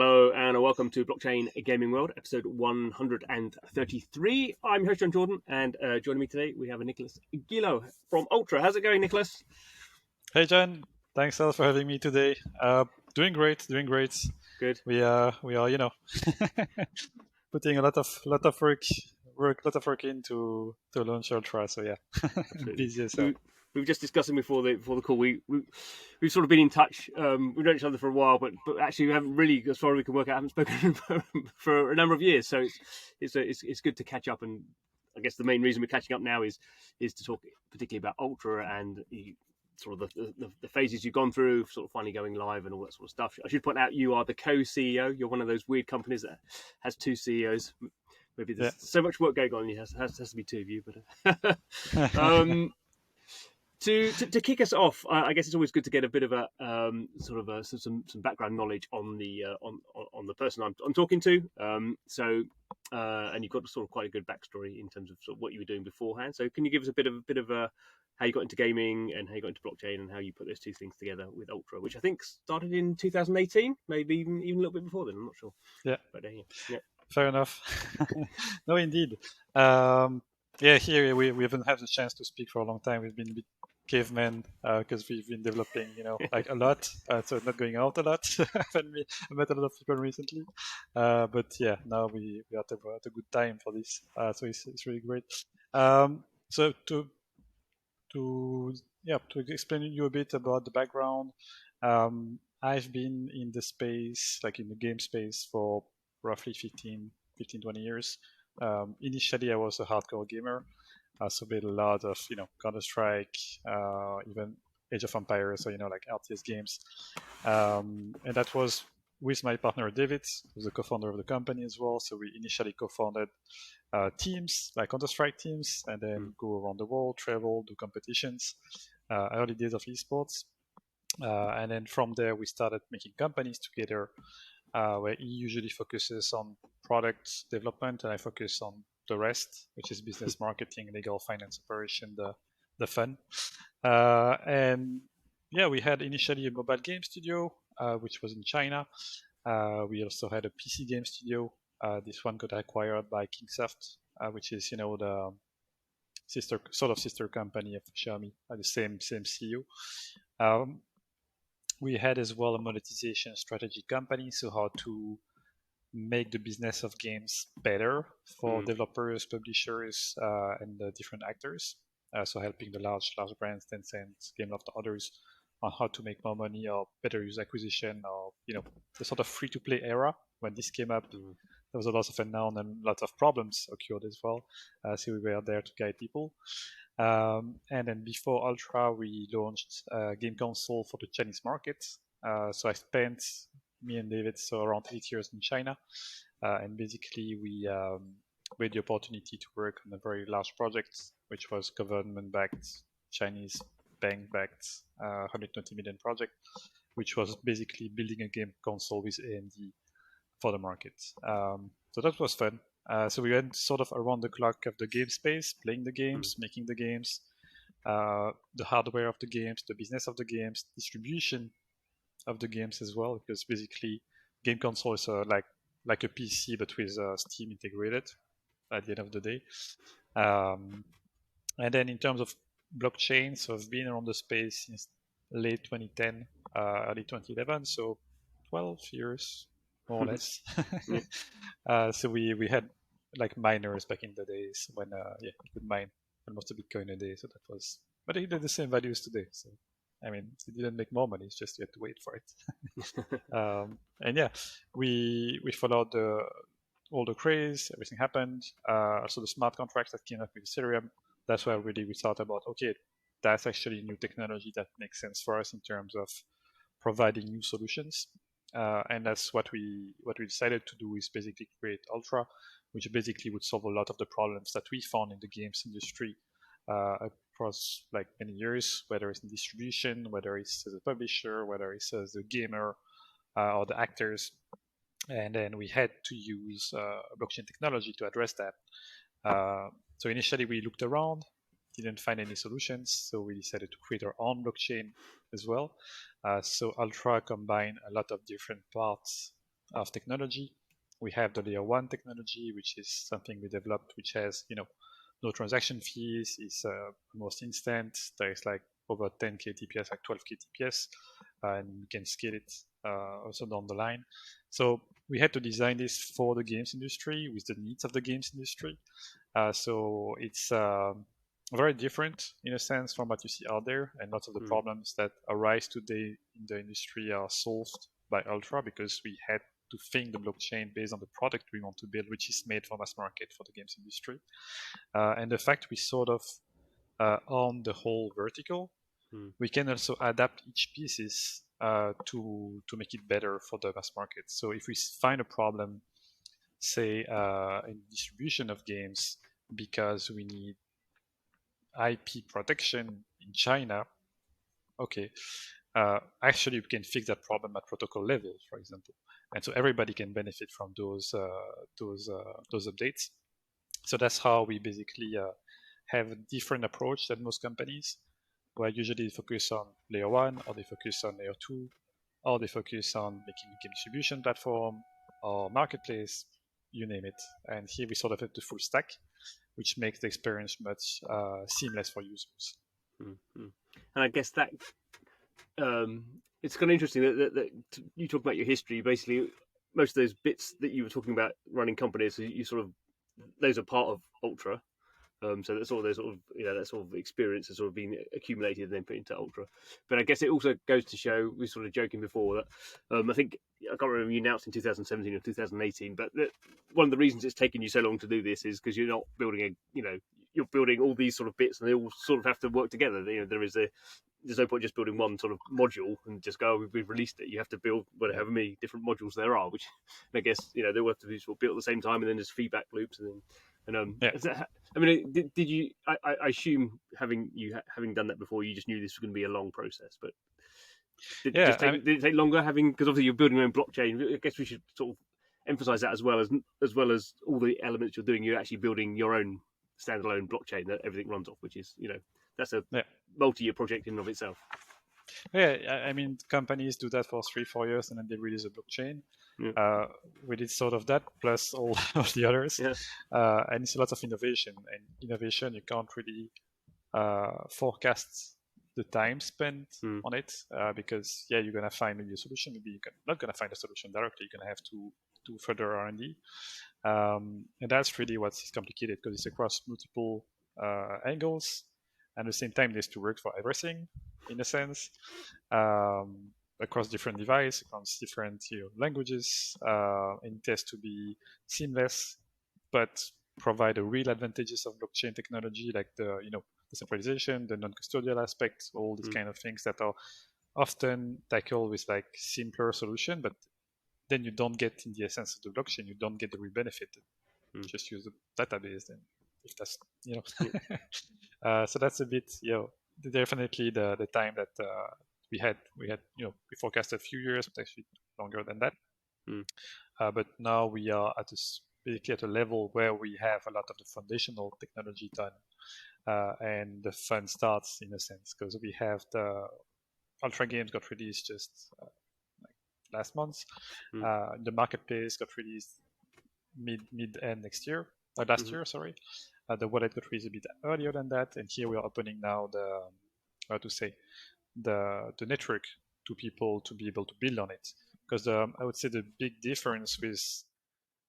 Hello and welcome to Blockchain Gaming World, episode 133. I'm your host John Jordan, and joining me today we have a Nicolas Gilot from Ultra. How's it going, Nicolas? Hey John, thanks a lot for having me today. Doing great. Good. We are, putting a lot of work into to launch Ultra. So yeah, Absolutely. busy as hell. We were just discussing before the call. We've sort of been in touch. We've known each other for a while, but actually we haven't really, as far as we can work out, haven't spoken for a number of years. So it's good to catch up. And I guess the main reason we're catching up now is to talk particularly about Ultra and sort of the phases you've gone through, sort of finally going live and all that sort of stuff. I should point out you are the co-CEO. You're one of those weird companies that has two CEOs. Maybe there's so much work going on. It has to be two of you, but to kick us off, I guess it's always good to get a bit of a some background knowledge on the on the person I'm talking to. And you've got sort of quite a good backstory in terms of, sort of what you were doing beforehand. So can you give us a bit of how you got into gaming and how you got into blockchain and how you put those two things together with Ultra, which I think started in 2018, maybe even a little bit before then. I'm not sure. Yeah. But yeah. Fair enough. No, indeed. Here we haven't had the chance to speak for a long time. We've been a bit cavemen because we've been developing, like a lot. So not going out a lot. I met a lot of people recently. But yeah, now we are at a good time for this. So it's really great. So to explain you a bit about the background, I've been in the space, like in the game space, for roughly 15, 20 years. Initially, I was a hardcore gamer. So played a lot of, Counter-Strike, even Age of Empires, so, like RTS games. And that was with my partner, David, who's the co-founder of the company as well. So we initially co-founded teams, like Counter-Strike teams, and then go around the world, travel, do competitions, early days of esports. And then from there, we started making companies together, where he usually focuses on product development, and I focus on the rest, which is business marketing, legal, finance, operation, the fun. And yeah, we had initially a mobile game studio, which was in China. We also had a PC game studio. This one got acquired by Kingsoft, which is, the sister company of Xiaomi, the same CEO. We had as well a monetization strategy company, so how to make the business of games better for developers, publishers, and the different actors. So helping the large brands, Tencent, Gameloft, others, on how to make more money or better user acquisition, or the sort of free-to-play era. When this came up, there was a lot of unknown and lots of problems occurred as well. So we were there to guide people. And then before Ultra, we launched a game console for the Chinese market. So I spent, me and David, around 8 years in China. And basically we had the opportunity to work on a very large project, which was government-backed, Chinese bank-backed, 120 million project, which was basically building a game console with AMD for the market. So that was fun. So we went sort of around the clock of the game space, playing the games, making the games, the hardware of the games, the business of the games, distribution of the games as well, because basically game console is like a PC but with Steam integrated at the end of the day. And then in terms of blockchain, so I've been around the space since late 2010, early 2011, so 12 years more or less. So we had like miners back in the days when you could mine almost a Bitcoin a day. So that was, but it did the same values today. So I mean, it didn't make more money. It's just you had to wait for it. And yeah, we followed all the craze. Everything happened. Also the smart contracts that came up with Ethereum. That's where really we thought about, okay, that's actually new technology that makes sense for us in terms of providing new solutions. And that's what we decided to do, is basically create Ultra, which basically would solve a lot of the problems that we found in the games industry across like many years, whether it's in distribution, whether it's as a publisher, whether it's as a gamer or the actors. And then we had to use blockchain technology to address that. So initially we looked around, didn't find any solutions, so we decided to create our own blockchain as well. So Ultra combined a lot of different parts of technology. We have the layer 1 technology, which is something we developed, which has no transaction fees. It's almost instant. There is like over 10k TPS, like 12k TPS, and we can scale it also down the line. So we had to design this for the games industry with the needs of the games industry. So it's very different in a sense from what you see out there, and lots of the problems that arise today in the industry are solved by Ultra because we had to think the blockchain based on the product we want to build, which is made for mass market for the games industry. And the fact we sort of own the whole vertical, we can also adapt each pieces to make it better for the mass market. So if we find a problem, say in distribution of games, because we need IP protection in China, okay, actually we can fix that problem at protocol level, for example, and so everybody can benefit from those updates. So that's how we basically have a different approach than most companies, where usually they focus on layer 1, or they focus on layer 2, or they focus on making a game distribution platform or marketplace, you name it. And here we sort of have the full stack, which makes the experience much seamless for users. Mm-hmm. And I guess that it's kind of interesting that you talk about your history. Basically, most of those bits that you were talking about running companies, you sort of those are part of Ultra. So that's all those that sort of experience has sort of been accumulated and then put into Ultra. But I guess it also goes to show, we were sort of joking before that I think, I can't remember, you announced in 2017 or 2018, but one of the reasons it's taken you so long to do this is because you're not building you're building all these sort of bits and they all sort of have to work together. There's no point just building one sort of module and just go, we've released it. You have to build however many different modules there are, which I guess they all have to be sort of built at the same time, and then there's feedback loops I mean, did you? I assume having done that before, you just knew this was going to be a long process. But did it take longer? Because obviously you're building your own blockchain. I guess we should sort of emphasize that as well as all the elements you're doing. You're actually building your own standalone blockchain that everything runs off, which is that's a multi-year project in and of itself. Yeah, I mean, companies do that for 3-4 years and then they release a blockchain. Yeah. We did sort of that plus all of the others. Yeah. And it's a lot of innovation. And innovation, you can't really forecast the time spent on it because, you're going to find maybe a solution. Maybe you're not going to find a solution directly. You're going to have to do further R&D. And that's really what's complicated because it's across multiple angles. And at the same time, there's to work for everything, in a sense, across different devices, across different languages. And it has to be seamless, but provide the real advantages of blockchain technology, like the centralization, the non-custodial aspects, all these kind of things that are often tackled with like simpler solution, but then you don't get in the essence of the blockchain. You don't get the real benefit. Just use the database then. If that's so that's a bit definitely the time that we had we forecasted a few years, but actually longer than that. But now we are basically at a level where we have a lot of the foundational technology done, and the fun starts in a sense because we have the Ultra games got released just last month. The marketplace got released mid-end next year. Last year, sorry. The wallet got released a bit earlier than that, and here we are opening now the network to people to be able to build on it. Because I would say the big difference with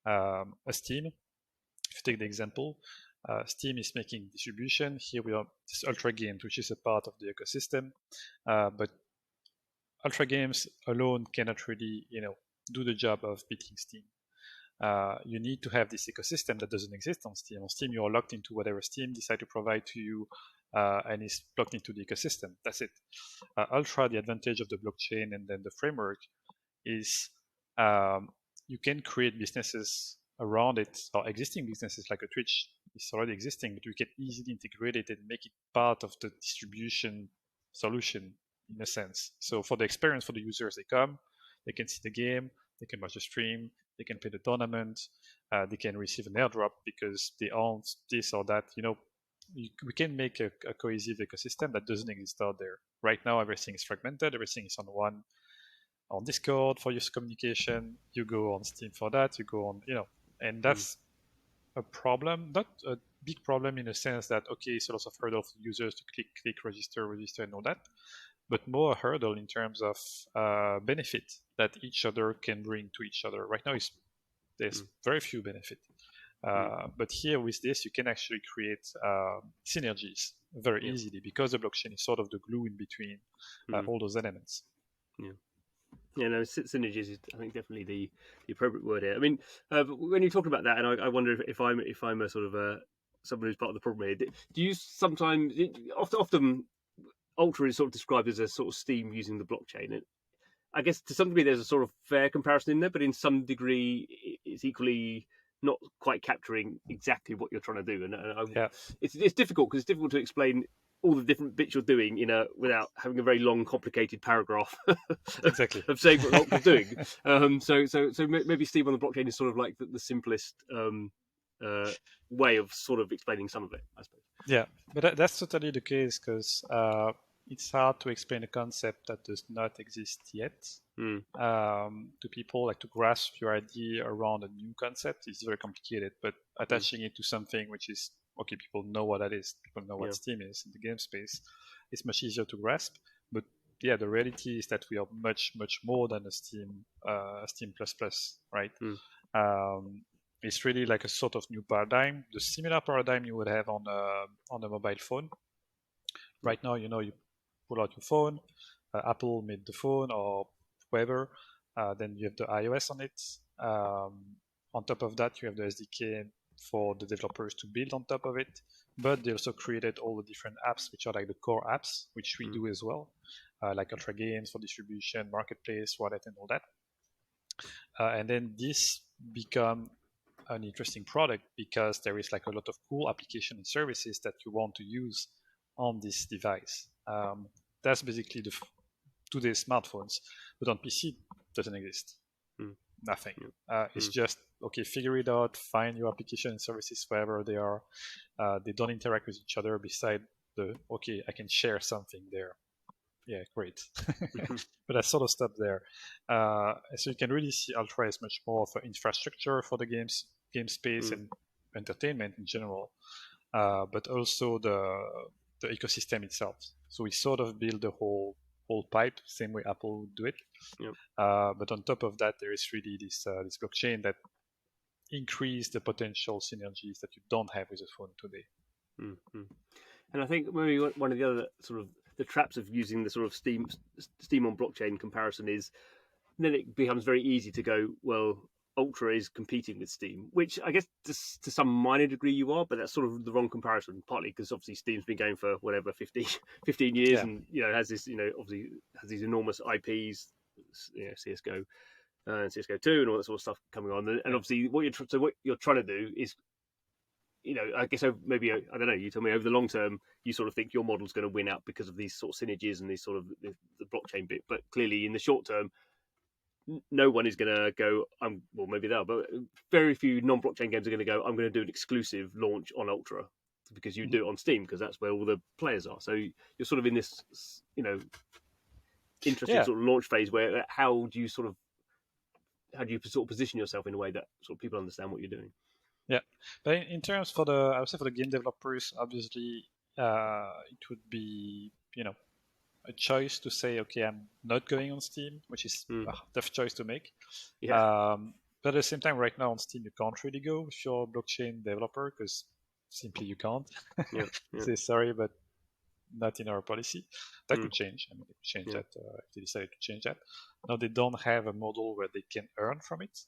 a Steam, if you take the example, Steam is making distribution. Here we are this Ultra Games, which is a part of the ecosystem, but Ultra Games alone cannot really do the job of beating Steam. You need to have this ecosystem that doesn't exist on Steam. On Steam, you are locked into whatever Steam decide to provide to you, and is plugged into the ecosystem. That's it. Ultra, the advantage of the blockchain and then the framework is you can create businesses around it, or existing businesses like a Twitch is already existing, but you can easily integrate it and make it part of the distribution solution in a sense. So for the experience for the users, they come, they can see the game, they can watch the stream, they can play the tournament, they can receive an airdrop because they own this or that. We can make a cohesive ecosystem that doesn't exist out there. Right now, everything is fragmented, everything is on one on Discord for user communication. You go on Steam for that. You go on, and that's a problem. Not a big problem in the sense that, okay, it's a lot of hurdle for users to click, register, and all that, but more a hurdle in terms of benefit that each other can bring to each other. Right now, there's very few benefit. But here with this, you can actually create synergies very easily because the blockchain is sort of the glue in between all those elements. Yeah, no, synergies is, I think, definitely the appropriate word here. I mean, when you talk about that, and I wonder if I'm a sort of someone who's part of the problem here. Do you sometimes, often, Ultra is sort of described as a sort of Steam using the blockchain? And I guess to some degree there's a sort of fair comparison in there, but in some degree it's equally not quite capturing exactly what you're trying to do. And it's difficult because it's difficult to explain all the different bits you're doing without having a very long, complicated paragraph exactly of saying what Ultra's doing. So maybe Steam on the blockchain is sort of like the simplest way of sort of explaining some of it, I suppose. Yeah, but that's totally the case because it's hard to explain a concept that does not exist yet to people. Like to grasp your idea around a new concept is very complicated, but attaching it to something which is okay, people know what that is, people know what Steam is in the game space, it's much easier to grasp. But yeah, the reality is that we are much more than a Steam right? It's really like a sort of new paradigm, the similar paradigm you would have on a mobile phone. Right now, you pull out your phone, Apple made the phone or whoever, then you have the iOS on it. On top of that, you have the SDK for the developers to build on top of it, but they also created all the different apps, which are like the core apps, which we do as well, like Ultra Games for distribution, marketplace, wallet, and all that. And then this become an interesting product because there is like a lot of cool application and services that you want to use on this device. That's basically today's smartphones, but on PC it doesn't exist. Nothing. It's just okay. Figure it out. Find your application and services wherever they are. They don't interact with each other. Beside okay, I can share something there. Yeah, great. But I sort of stopped there. So you can really see Ultra is much more of an infrastructure for the game space and entertainment in general, but also the ecosystem itself. So we sort of build the whole pipe, same way Apple would do it. But on top of that, there is really this blockchain that increase the potential synergies that you don't have with a phone today. And I think maybe one of the other sort of the traps of using the sort of Steam on blockchain comparison is then it becomes very easy to go, well, Ultra is competing with Steam, which I guess to some minor degree you are, but that's sort of the wrong comparison, partly because obviously Steam's been going for whatever 15 years and has this obviously has these enormous IPs, CSGO and CSGO 2 and all that sort of stuff coming on, and obviously what you're trying to do is, I guess maybe, I don't know, you tell me, over the long term, you sort of think your model's going to win out because of these sort of synergies and these sort of the blockchain bit. But clearly in the short term, no one is going to go, well, maybe they'll, but very few non-blockchain games are going to go, I'm going to do an exclusive launch on Ultra because you do it on Steam because that's where all the players are. So you're sort of in this, interesting sort of launch phase where how do you sort of position yourself in a way that sort of people understand what you're doing? Yeah, but in terms I would say for the game developers, obviously it would be a choice to say, okay, I'm not going on Steam, which is a tough choice to make. But at the same time, right now on Steam, you can't really go if you're a blockchain developer because simply you can't. Say sorry, but not in our policy. That could change. I mean, they could change that if they decided to change that. Now they don't have a model where they can earn from it.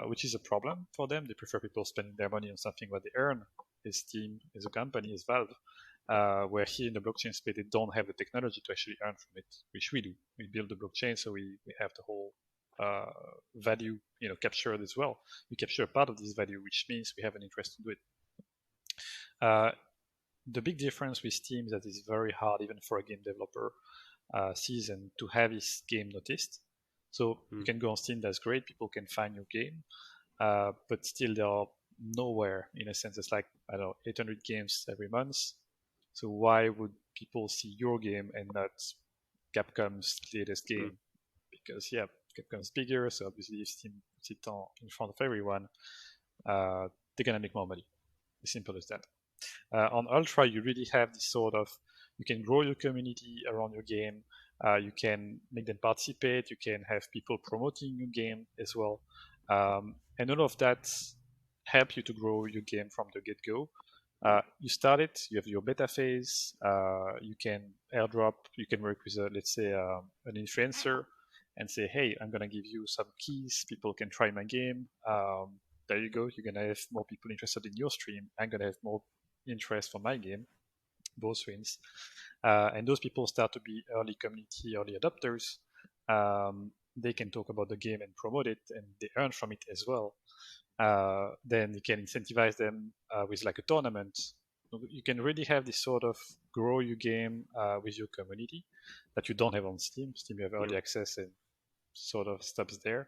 Which is a problem for them. They prefer people spending their money on something where they earn as Steam, as a company, as Valve. Where here in the blockchain space, they don't have the technology to actually earn from it, which we do. We build the blockchain, so we have the whole value captured as well. We capture a part of this value, which means we have an interest to do it. The big difference with Steam is that it's very hard, even for a game developer season, to have his game noticed. So you can go on Steam, that's great, people can find your game, but still they are nowhere, in a sense. It's like, I don't know, 800 games every month. So why would people see your game and not Capcom's latest game? because Capcom's bigger, so obviously if Steam puts it in front of everyone, they're gonna make more money. As simple as that. On Ultra, you really have this sort of, you can grow your community around your game. You can make them participate. You can have people promoting your game as well, and all of that help you to grow your game from the get-go. You start it. You have your beta phase. You can airdrop. You can work with, let's say, an influencer, and say, "Hey, I'm gonna give you some keys. People can try my game." There you go. You're gonna have more people interested in your stream. I'm gonna have more interest for my game. Both wins. And those people start to be early community, early adopters. They can talk about the game and promote it, and they earn from it as well. Then you can incentivize them with like a tournament. You can really have this sort of grow your game with your community that you don't have on Steam. Steam, you have early access and sort of stops there.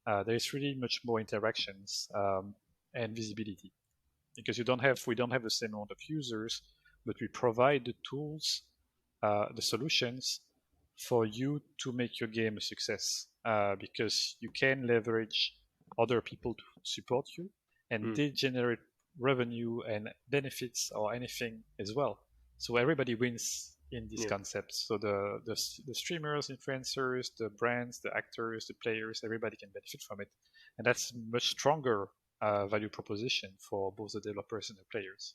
There is really much more interactions and visibility, because we don't have the same amount of users, but we provide the tools, the solutions for you to make your game a success, because you can leverage other people to support you, and they generate revenue and benefits or anything as well. So everybody wins in this concept. So the streamers, influencers, the brands, the actors, the players, everybody can benefit from it, and that's much stronger value proposition for both the developers and the players.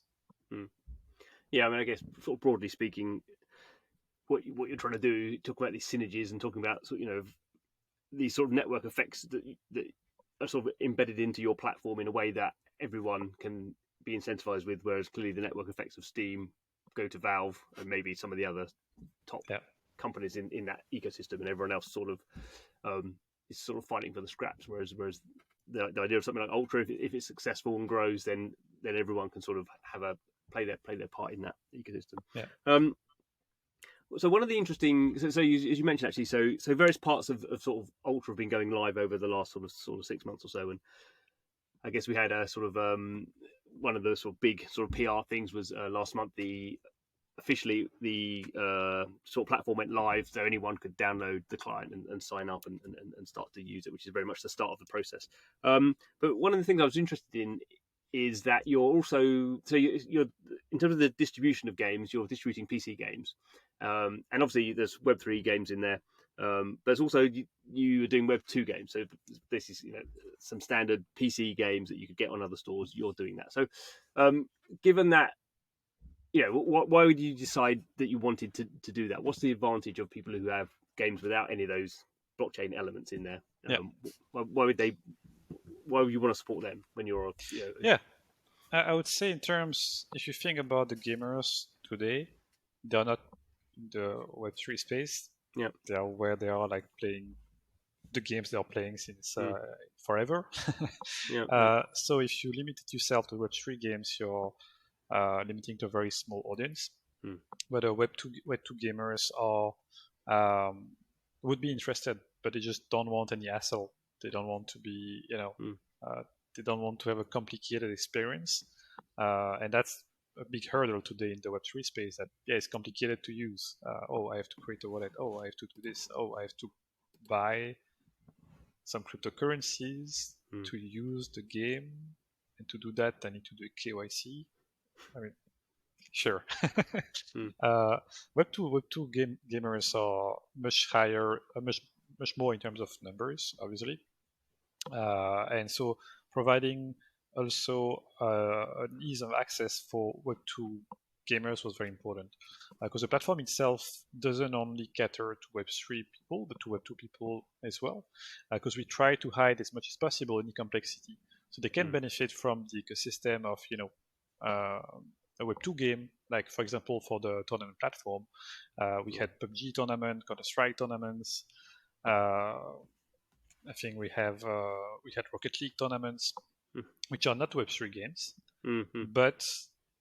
Yeah, I mean, I guess sort of broadly speaking, what you're trying to do, talk about these synergies and talking about these sort of network effects that are sort of embedded into your platform in a way that everyone can be incentivized with, whereas clearly the network effects of Steam go to Valve and maybe some of the other top companies in that ecosystem, and everyone else sort of is sort of fighting for the scraps. Whereas the idea of something like Ultra, if it's successful and grows, then everyone can sort of have play their part in that ecosystem. So one of the interesting, so as you mentioned actually, so various parts of sort of Ultra have been going live over the last sort of 6 months or so, and I guess we had a sort of one of the sort of big sort of PR things was last month. Officially the sort of platform went live, so anyone could download the client and sign up and start to use it, which is very much the start of the process. But one of the things I was interested in is that you're also, so you're in terms of the distribution of games, you're distributing PC games, and obviously there's Web3 games in there. There's also you are doing Web2 games, so this is some standard PC games that you could get on other stores. You're doing that. So, given that, why would you decide that you wanted to do that? What's the advantage of people who have games without any of those blockchain elements in there? Why would you want to support them when you're? I would say in terms, if you think about the gamers today, they're not in the Web3 space. They are where they are, like playing the games they are playing since forever. So if you limited yourself to Web3 games, you're limiting to a very small audience. But Web2 gamers are would be interested, but they just don't want any hassle. They don't want to be, they don't want to have a complicated experience, and that's a big hurdle today in the Web3 space. That it's complicated to use. I have to create a wallet. I have to do this. I have to buy some cryptocurrencies to use the game, and to do that, I need to do a KYC. I mean, sure. Web2 gamers are much higher, much more in terms of numbers, obviously, and so providing also an ease of access for Web2 gamers was very important, because the platform itself doesn't only cater to Web3 people, but to Web2 people as well, because we try to hide as much as possible any complexity, so they can benefit from the ecosystem of a Web2 game. Like, for example, for the tournament platform, we had PUBG tournament, Counter-Strike tournaments. I think we had Rocket League tournaments, which are not Web3 games, but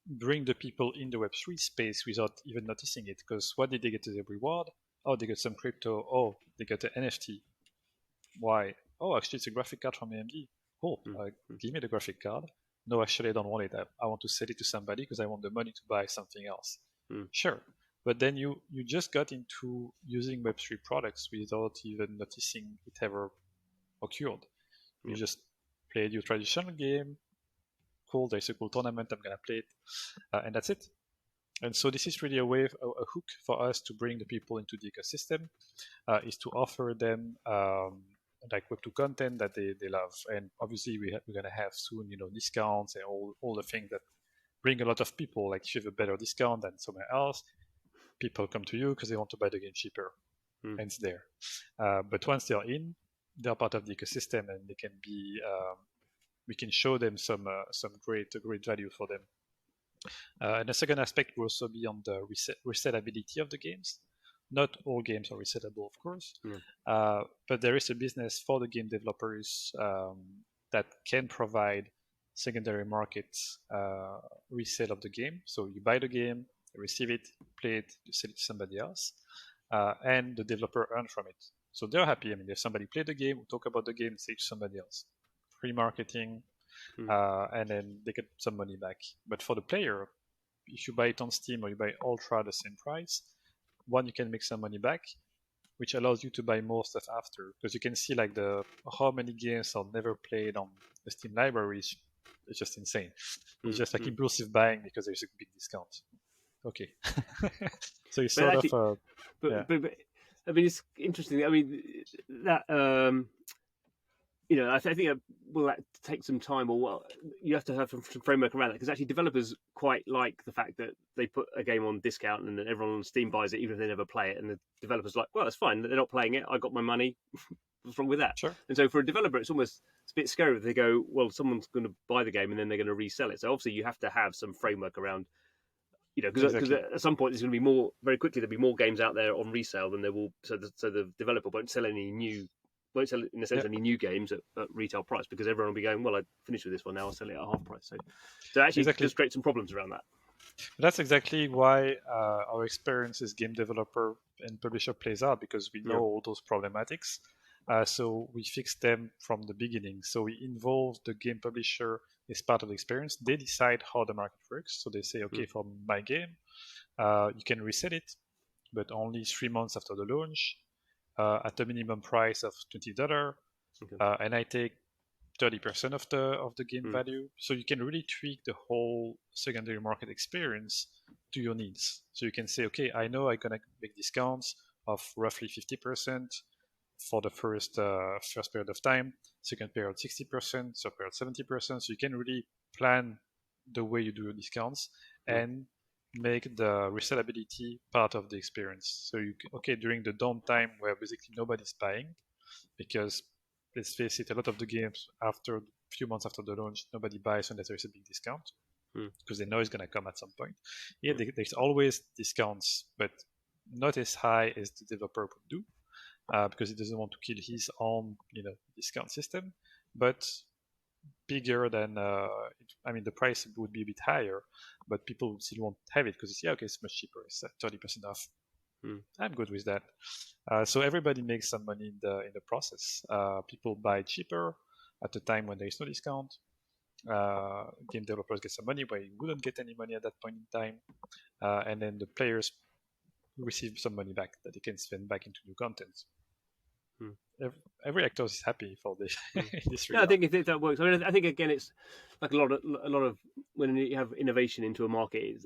bring the people in the Web3 space without even noticing it. Because what did they get as a reward? They got some crypto. They got an NFT. Why? Actually, it's a graphic card from AMD. Cool. Give me the graphic card. No, actually, I don't want it. I want to sell it to somebody because I want the money to buy something else. Sure. but then you just got into using Web3 products without even noticing it ever occurred. You just played your traditional game. Cool, there's a cool tournament, I'm gonna play it, and that's it. And so this is really a way, a hook for us to bring the people into the ecosystem, is to offer them like Web2 content that they love. And obviously we're gonna have soon, discounts and all the things that bring a lot of people. Like if you have a better discount than somewhere else, people come to you because they want to buy the game cheaper, and it's there. But once they're in, they're part of the ecosystem, and they can be. We can show them some great value for them. And the second aspect will also be on the resellability of the games. Not all games are resellable, of course, but there is a business for the game developers that can provide secondary market resale of the game. So you buy the game, you receive it, play it, you sell it to somebody else, and the developer earn from it. So they're happy. I mean, if somebody played the game, talk about the game, say to somebody else. Free marketing, and then they get some money back. But for the player, if you buy it on Steam or you buy Ultra at the same price, one, you can make some money back, which allows you to buy more stuff after, because you can see like how many games are never played on the Steam libraries. It's just insane. It's just like impulsive buying because there's a big discount. Okay. So you sort of. But I mean, it's interesting. I mean, that I think it will take some time, or you have to have some framework around that, because actually developers quite like the fact that they put a game on discount and then everyone on Steam buys it, even if they never play it, and the developer's like, well, it's fine, they're not playing it, I got my money. What's wrong with that? Sure. And so for a developer, it's a bit scary if they go, well, someone's going to buy the game and then they're going to resell it. So obviously you have to have some framework around, because at some point there's going to be very quickly there'll be more games out there on resale than there will. So the developer won't sell any new games at retail price, because everyone will be going, well, I finished with this one, now I'll sell it at half price. So actually just create some problems around that. That's exactly why our experience as game developer and publisher plays out, because we know all those problematics. So we fix them from the beginning. So we involve the game publisher as part of the experience. They decide how the market works. So they say, okay, for my game, you can resell it, but only 3 months after the launch, at a minimum price of $20, and I take 30% of the game value. So you can really tweak the whole secondary market experience to your needs. So you can say, okay, I know I'm gonna make discounts of roughly 50% for the first period of time, second period 60%, third period 70%. So you can really plan the way you do your discounts and make the resellability part of the experience. So during the downtime where basically nobody's buying, because let's face it, a lot of the games after a few months after the launch, nobody buys unless there's a big discount, because they know it's going to come at some point. There's always discounts, but not as high as the developer would do, because he doesn't want to kill his own discount system, but bigger than the price would be a bit higher, but people still won't have it because it's much cheaper. It's 30% off. I'm good with that. So everybody makes some money in the process. People buy cheaper at the time when there is no discount. Game developers get some money where you wouldn't get any money at that point in time, and then the players receive some money back that they can spend back into new content. Every actor is happy for this. I think if that works. I mean, I think again, it's like a lot of when you have innovation into a market,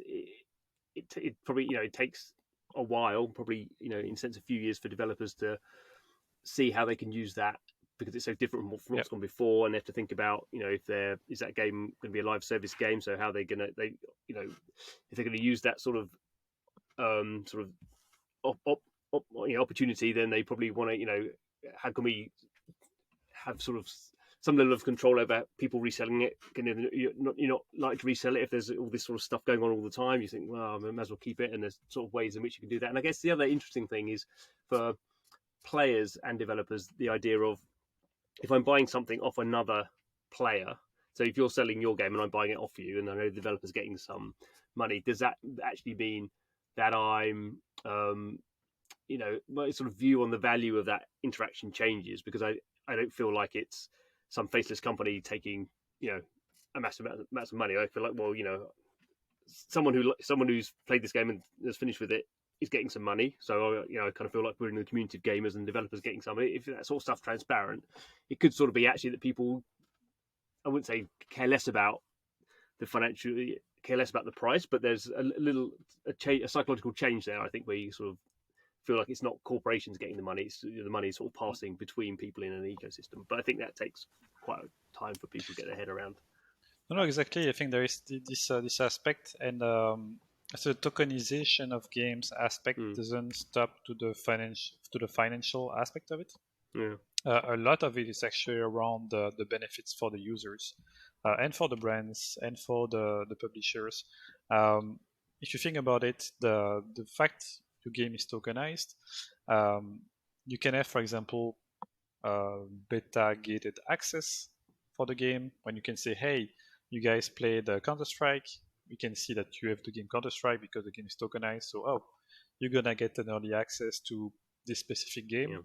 it probably it takes a while, probably in a sense a few years for developers to see how they can use that, because it's so different from what's gone before, and they have to think about if is that game going to be a live service game, so how if they're going to use that sort of opportunity, then they probably want to how can we have sort of some level of control over people reselling it? You're not like to resell it if there's all this sort of stuff going on all the time. You think, well, I might as well keep it, and there's sort of ways in which you can do that. And I guess the other interesting thing is for players and developers, the idea of if I'm buying something off another player, so if you're selling your game and I'm buying it off you, and I know the developer's getting some money, does that actually mean that I'm my sort of view on the value of that interaction changes, because I don't feel like it's some faceless company taking a massive amount of money. I feel like, well, someone who's played this game and has finished with it is getting some money. So I kind of feel like we're in the community of gamers and developers getting some. If that sort of stuff transparent, it could sort of be actually that people, I wouldn't say care less about the financial, care less about the price, but there's a psychological change there. I think where you sort of feel like it's not corporations getting the money; it's the money sort of passing between people in an ecosystem. But I think that takes quite a time for people to get their head around. No, exactly. I think there is this aspect, and so the tokenization of games aspect doesn't stop to the financial aspect of it. Yeah. A lot of it is actually around the benefits for the users, and for the brands, and for the publishers. If you think about it, the fact your game is tokenized, you can have, for example, beta gated access for the game, when you can say, hey, you guys played Counter-Strike, we can see that you have the game Counter-Strike because the game is tokenized, so you're gonna get an early access to this specific game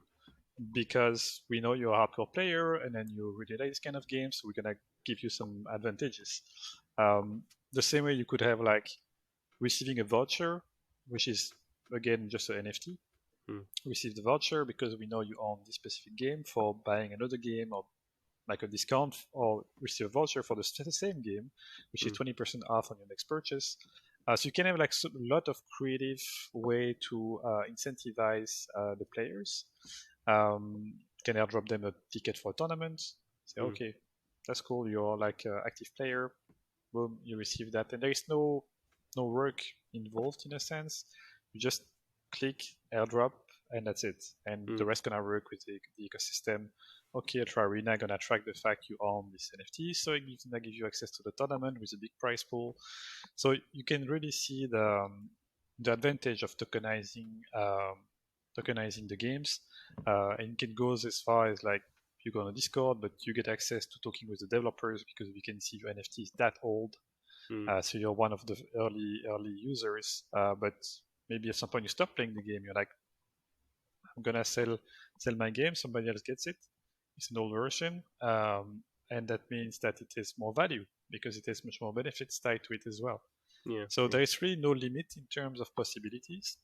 because we know you're a hardcore player and then you really like this kind of game, so we're gonna give you some advantages. The same way you could have like receiving a voucher, which is again just an NFT. Receive the voucher because we know you own this specific game for buying another game, or like a discount, or receive a voucher for the same game, which is 20% off on your next purchase. So you can have like a lot of creative way to incentivize the players. Can airdrop them a ticket for a tournament. Say, okay, that's cool. You're like an active player. Boom, you receive that, and there is no work involved in a sense. You just click airdrop, and that's it. And the rest gonna work with the ecosystem. Okay, Ultra Arena gonna track the fact you own this NFT, so it gives you access to the tournament with a big prize pool. So you can really see the advantage of tokenizing the games, and it can go as far as like you go on a Discord, but you get access to talking with the developers because we can see your NFT is that old. So you're one of the early users, but maybe at some point you stop playing the game. You're like, I'm gonna sell my game. Somebody else gets it. It's an old version, and that means that it has more value because it has much more benefits tied to it as well. So there is really no limit in terms of possibilities.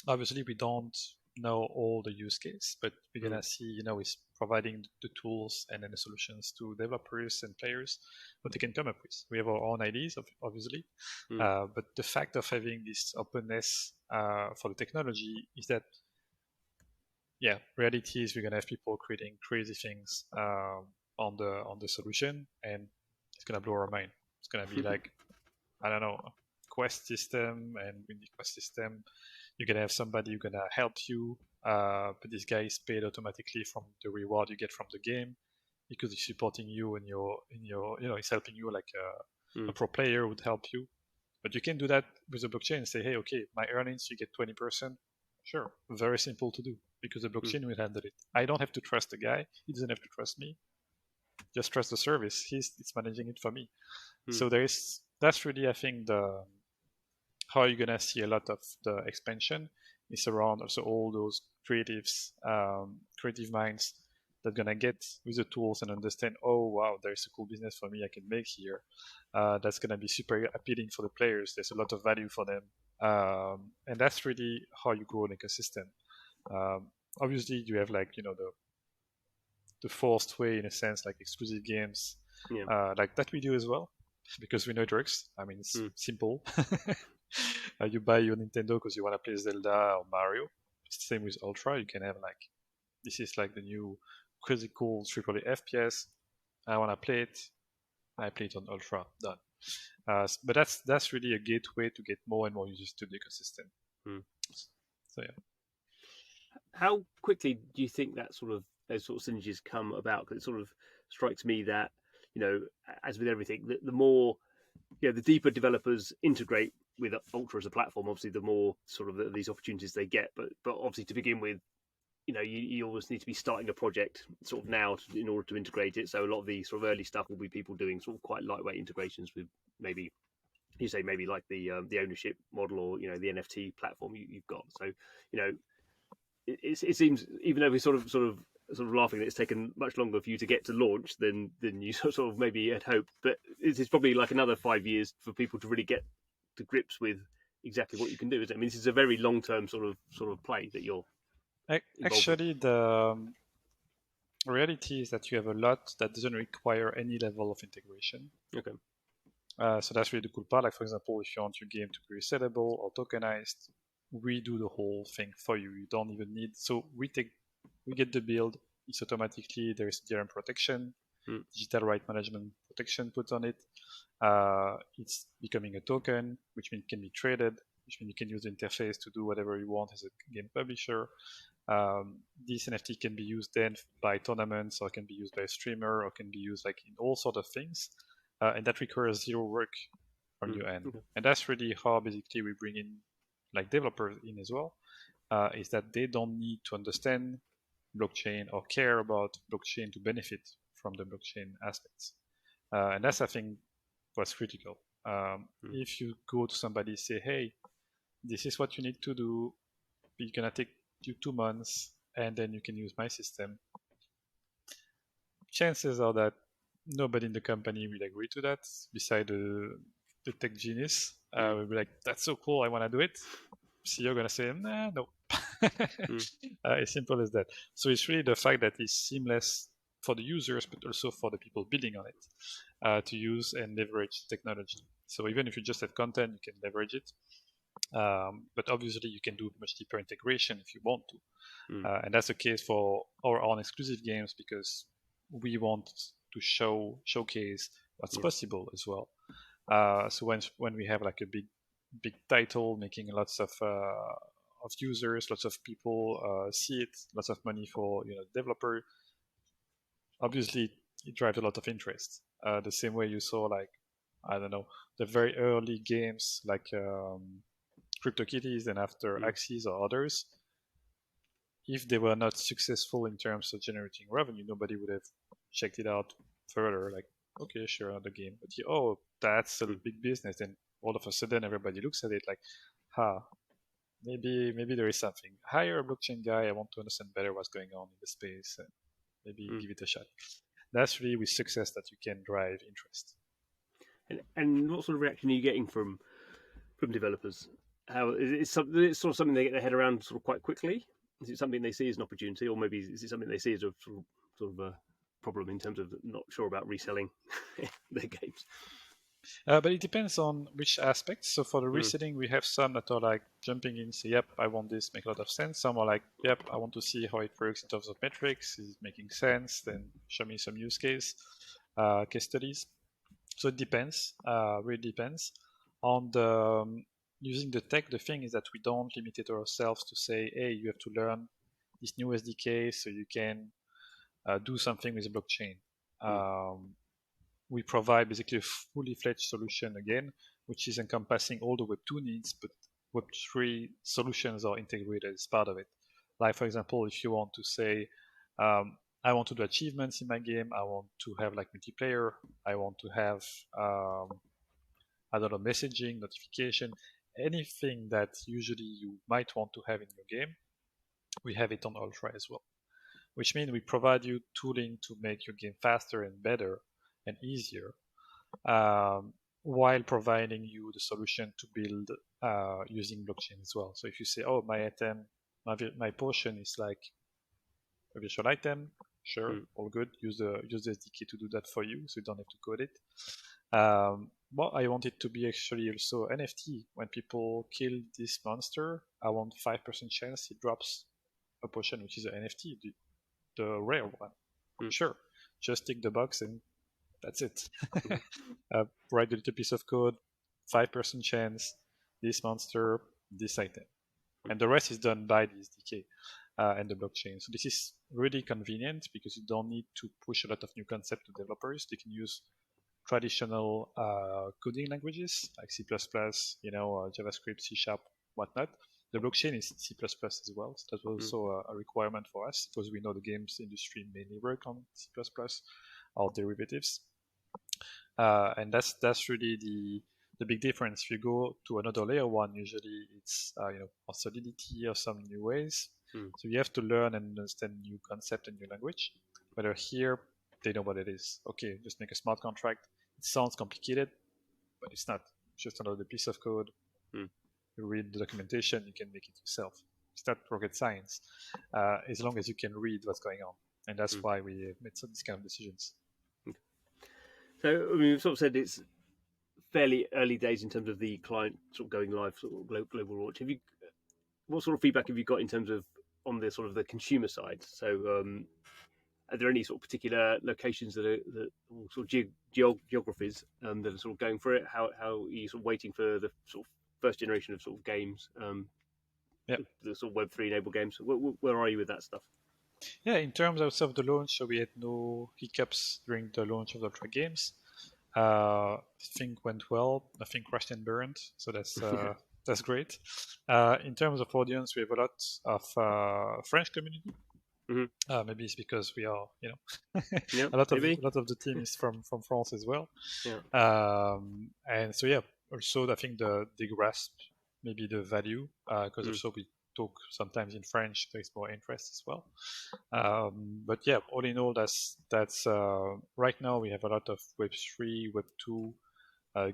Obviously, we don't know all the use case, but we're gonna see, is providing the tools and then the solutions to developers and players what they can come up with. We have our own ideas, obviously, but the fact of having this openness for the technology is that, reality is we're gonna have people creating crazy things on the solution, and it's gonna blow our mind. It's gonna be like, I don't know, quest system, and in the quest system, you're gonna have somebody who's gonna help you, but this guy is paid automatically from the reward you get from the game because he's supporting you in your he's helping you like a pro player would help you. But you can do that with the blockchain and say, hey, okay, my earnings, you get 20%. Sure, very simple to do because the blockchain will handle it. I don't have to trust the guy. He doesn't have to trust me. Just trust the service. It's managing it for me. So that's really, I think, how you're gonna see a lot of the expansion is around also all those creative minds that gonna get with the tools and understand, oh wow, there's a cool business for me I can make here. That's gonna be super appealing for the players. There's a lot of value for them, and that's really how you grow an ecosystem. Obviously, you have like the forced way in a sense, like exclusive games, like that we do as well because we know it works. I mean, it's simple. You buy your Nintendo because you want to play Zelda or Mario. It's the same with Ultra. You can have like, this is like the new crazy cool AAA FPS. I want to play it. I play it on Ultra. Done. But that's really a gateway to get more and more users to the ecosystem. So yeah. How quickly do you think those sort of synergies come about? Because it sort of strikes me that, as with everything, the more, the deeper developers integrate with Ultra as a platform, obviously the more sort of these opportunities they get. But obviously to begin with, you always need to be starting a project sort of now in order to integrate it. So a lot of the sort of early stuff will be people doing sort of quite lightweight integrations with maybe like the ownership model or the NFT platform you've got. So it seems, even though we're sort of laughing that it's taken much longer for you to get to launch than you sort of maybe had hoped, but it's probably like another 5 years for people to really get to grips with exactly what you can do. Isn't it? I mean, this is a very long-term sort of play that you're involved Actually, the reality is that you have a lot that doesn't require any level of integration. in. Okay. So that's really the cool part. Like, for example, if you want your game to be resellable or tokenized, we do the whole thing for you. You don't even need. So we get the build. It's automatically there is DRM protection, digital right management protection put on it. It's becoming a token, which means it can be traded, which means you can use the interface to do whatever you want as a game publisher. This NFT can be used then by tournaments, or can be used by a streamer, or can be used like in all sort of things, and that requires zero work from your end. Okay. And that's really how basically we bring in like developers in as well, is that they don't need to understand blockchain or care about blockchain to benefit from the blockchain aspects. And that's, I think, what's critical. If you go to somebody and say, hey, this is what you need to do, it's gonna take you 2 months, and then you can use my system. Chances are that nobody in the company will agree to that, beside the tech genius. Will be like, that's so cool, I want to do it. CEO gonna say, nah, no. As simple as that. So it's really the fact that it's seamless for the users, but also for the people building on it, to use and leverage technology. So even if you just have content, you can leverage it. But obviously, you can do much deeper integration if you want to. And that's the case for our own exclusive games, because we want to showcase what's possible as well. So when we have like a big title making lots of users, lots of people see it, lots of money for developer, obviously it drives a lot of interest. The same way you saw, like, I don't know, the very early games like CryptoKitties and after Axis or others. If they were not successful in terms of generating revenue, nobody would have checked it out further. Like, okay, sure, another game. But that's a big business. And all of a sudden, everybody looks at it like, maybe there is something. Hire a blockchain guy. I want to understand better what's going on in the space, and maybe give it a shot. That's really with success that you can drive interest. And what sort of reaction are you getting from developers? How is it sort of something they get their head around sort of quite quickly? Is it something they see as an opportunity, or maybe is it something they see as a sort of a problem in terms of not sure about reselling their games? But it depends on which aspects. So for the reselling, we have some that are like jumping in, say, yep, I want this, make a lot of sense. Some are like, yep, I want to see how it works in terms of metrics. Is it making sense? Then show me some use case studies. So it depends, really depends. On the using the tech, the thing is that we don't limit it ourselves to say, hey, you have to learn this new SDK so you can do something with a blockchain. We provide basically a fully fledged solution again, which is encompassing all the Web2 needs, but Web3 solutions are integrated as part of it. Like, for example, if you want to say, I want to do achievements in my game, I want to have like multiplayer, I want to have, I don't know, messaging, notification, anything that usually you might want to have in your game, we have it on Ultra as well. Which means we provide you tooling to make your game faster and better and easier, while providing you the solution to build using blockchain as well. So if you say, oh, my item, my potion is like a virtual item, sure, all good. Use the SDK to do that for you, so you don't have to code it. Well, I want it to be actually also NFT. When people kill this monster, I want 5% chance it drops a potion, which is an NFT, the rare one. Sure, just tick the box and that's it. Write a little piece of code, 5% chance, this monster, this item. And the rest is done by the SDK and the blockchain. So this is really convenient because you don't need to push a lot of new concepts to developers. They can use traditional coding languages like C++, JavaScript, C#, whatnot. The blockchain is C++ as well. So that's also a requirement for us because we know the games industry mainly work on C++ or derivatives. And that's really the big difference. If you go to another layer one, usually it's or Solidity or some new ways. So you have to learn and understand new concept and new language. Whether here they know what it is. Okay, just make a smart contract. It sounds complicated, but it's not. It's just another piece of code. you read the documentation, you can make it yourself. It's not rocket science, as long as you can read what's going on, and that's why we made these kind of decisions. So I mean, we've sort of said it's fairly early days in terms of the client sort of going live, sort of global launch. What sort of feedback have you got in terms of on the sort of the consumer side? So are there any sort of particular locations that or sort of geographies that are sort of going for it? How are you sort of waiting for the sort of first generation of sort of games, the sort of Web3 enabled games? Where are you with that stuff? Yeah, in terms of the launch, so we had no hiccups during the launch of the Ultra games. I think went well. Nothing crashed and burned, so that's great. In terms of audience, we have a lot of French community. Mm-hmm. Maybe it's because we are, Yep, a lot of the team is from France as well. Yeah. And so also I think they grasp maybe the value because also we talk sometimes in French. There is more interest as well. But yeah, all in all, that's right now we have a lot of Web3, Web2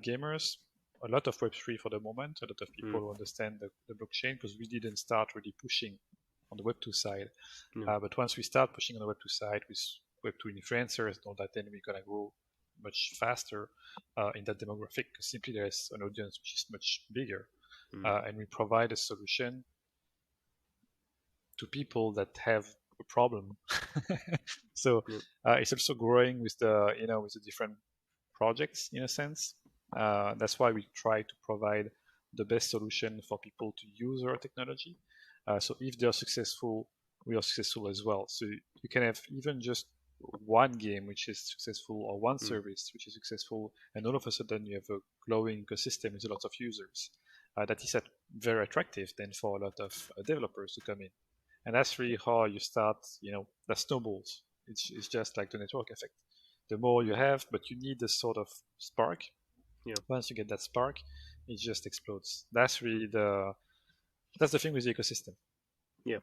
gamers. A lot of Web3 for the moment. A lot of people who understand the blockchain, because we didn't start really pushing on the Web2 side. But once we start pushing on the Web2 side with Web2 influencers and all that, then we're going to grow much faster in that demographic, because simply there's an audience which is much bigger. And we provide a solution to people that have a problem. So it's also growing with the with the different projects in a sense. That's why we try to provide the best solution for people to use our technology. So if they're successful, we are successful as well. So you can have even just one game which is successful or one service which is successful, and all of a sudden you have a glowing ecosystem with a lot of users. That is very attractive then for a lot of developers to come in. And that's really how you start, that snowballs. It's just like the network effect. The more you have, but you need this sort of spark. Once you get that spark, it just explodes. That's really the thing with the ecosystem.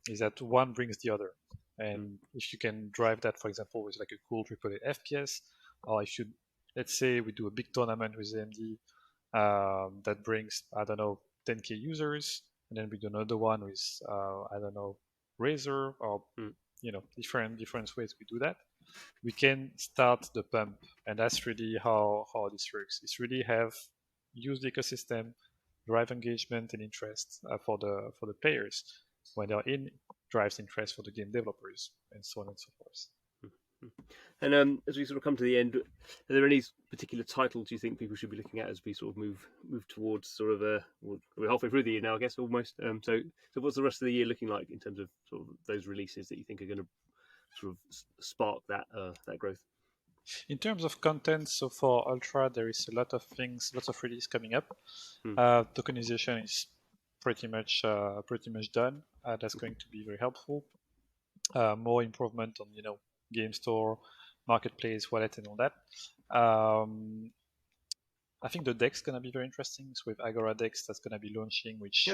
Is that one brings the other. And if you can drive that, for example, with like a cool AAA FPS, or if you, let's say we do a big tournament with AMD that brings, 10K users, and then we do another one with, Razer, or, different ways we do that. We can start the pump, and that's really how this works. It's really use the ecosystem, drive engagement and interest for the players. When they're in, drives interest for the game developers, and so on and so forth. And as we sort of come to the end, are there any particular titles you think people should be looking at as we sort of move towards sort of we're halfway through the year now, I guess, almost. So what's the rest of the year looking like in terms of sort of those releases that you think are going to sort of spark that growth? In terms of content, so for Ultra, there is a lot of things, lots of release coming up. Tokenization is pretty much done. That's going to be very helpful. More improvement on game store, marketplace, wallet, and all that. I think the DEX is going to be very interesting. So with Agora DEX, that's going to be launching, which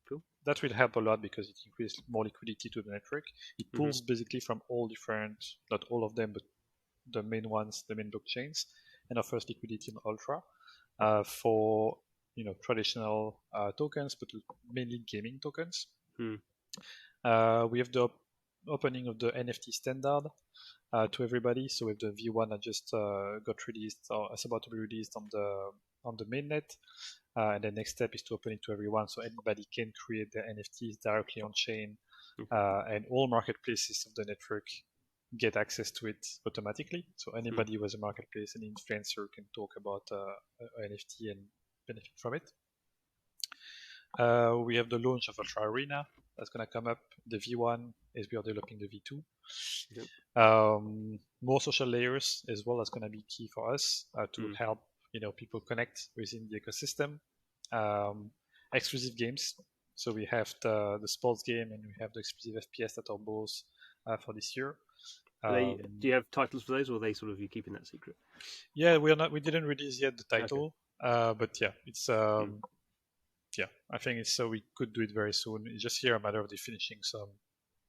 cool. That will help a lot because it increases more liquidity to the network. It pulls basically from all different, not all of them, but the main ones, the main blockchains, and offers liquidity on Ultra for traditional tokens, but mainly gaming tokens. We have the opening of the NFT standard to everybody. So with the V1 that just got released, or is about to be released on the mainnet, and the next step is to open it to everyone, so anybody can create their NFTs directly on chain, and all marketplaces of the network get access to it automatically. So anybody who has a marketplace, an influencer, can talk about an NFT and benefit from it. We have the launch of Ultra Arena that's going to come up. The V1 is we are developing the V2. More social layers as well. That's going to be key for us to help people connect within the ecosystem. Exclusive games. So we have the sports game and we have the exclusive FPS that are both for this year. Do you have titles for those, or are they sort of you keeping that secret? Yeah, we didn't release yet the title, but yeah, it's I think it's so we could do it very soon. It's just here a matter of finishing some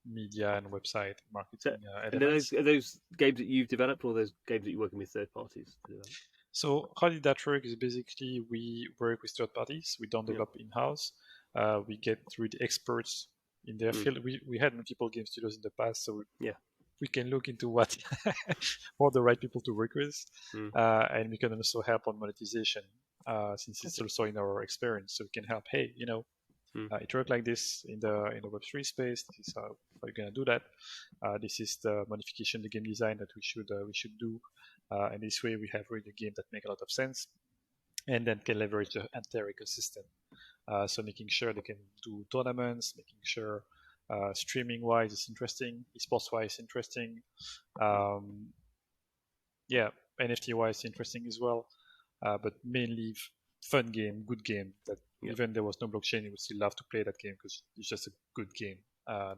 media and website marketing elements. And are those games that you've developed, or those games that you're working with third parties to develop? So how did that work? Is basically we work with third parties. We don't develop in-house. we get really experts in their field. We had multiple game studios in the past, so we can look into what the right people to work with, and we can also help on monetization, since it's also in our experience. So we can help. Hey, it worked like this in the Web3 space. This is how you're gonna do that. This is the modification, the game design that we should do, and this way we have really a game that make a lot of sense, and then can leverage the entire ecosystem. So making sure they can do tournaments, making sure streaming wise it's interesting, esports wise interesting, NFT wise interesting as well, but mainly fun game, good game that even there was no blockchain, you would still love to play that game because it's just a good game.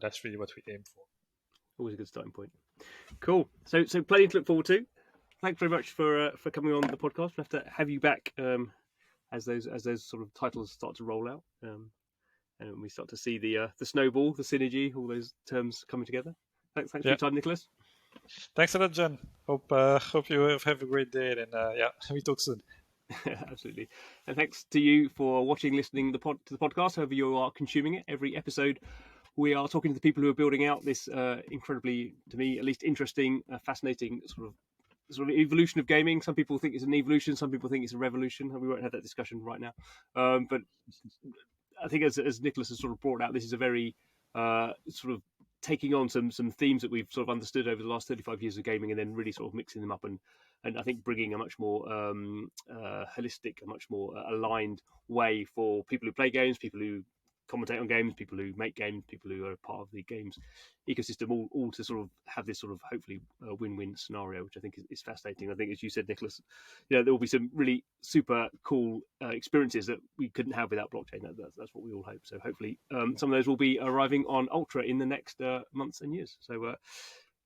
That's really what we aim for. Always a good starting point. Cool. So plenty to look forward to. Thanks very much for coming on the podcast. We'll have to have you back as those sort of titles start to roll out, and we start to see the snowball, the synergy, all those terms coming together. Thanks for your time, Nicolas. Thanks a lot, John. Hope you have a great day, and we talk soon. Absolutely. And thanks to you for watching, listening to the podcast, however you are consuming it. Every episode, we are talking to the people who are building out this incredibly, to me at least, interesting, fascinating sort of evolution of gaming. Some people think it's an evolution, some people think it's a revolution, and we won't have that discussion right now. But I think as Nicolas has sort of brought out, this is a very sort of taking on some themes that we've sort of understood over the last 35 years of gaming, and then really sort of mixing them up and I think bringing a much more holistic, a much more aligned way for people who play games, people who commentate on games, people who make games, people who are part of the games ecosystem, all to sort of have this sort of hopefully win-win scenario, which I think is fascinating. I think, as you said, Nicolas, there will be some really super cool experiences that we couldn't have without blockchain. That's what we all hope. So hopefully some of those will be arriving on Ultra in the next months and years. So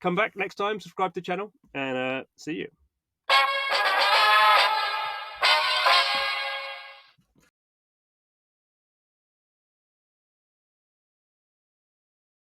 come back next time, subscribe to the channel, and see you.